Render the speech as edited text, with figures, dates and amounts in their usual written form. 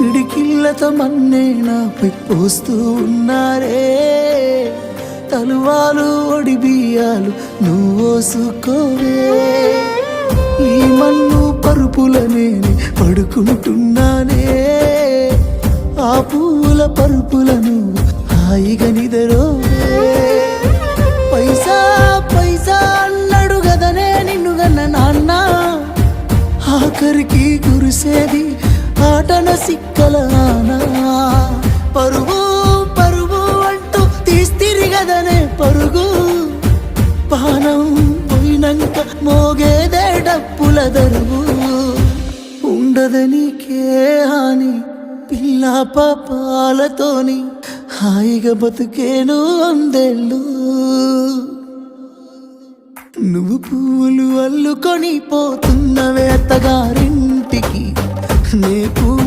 పిడికిళ్ళతో మన్నే నాపై పోస్తూ ఉన్నారే. తలువాలు ఒడి బియ్యాలు నువ్వోసుకోవే. ఈ మన్ను పరుపులనే పడుకుంటున్నానే. ఆ పూల పరుపులను హాయిగా నిదరోవే. పైసా పైసా అన్నాడు గదనే నిన్ను గన్న నాన్న. ఆఖరికి కురిసేది ఆటన సిక్కల ఆనా. పరువు పరువు అంటూ తీస్తిరిగదనే పరుగు. పానం పోయినంక మోగేదే డప్పుల దరువు. ఉండదనికే హాని పిల్ల పాపాలతోని హాయిగా బతుకేను వందేళ్ళు. నువ్వు పూలు అల్లుకొని పోతున్నవే అత్తగారింటికి. నే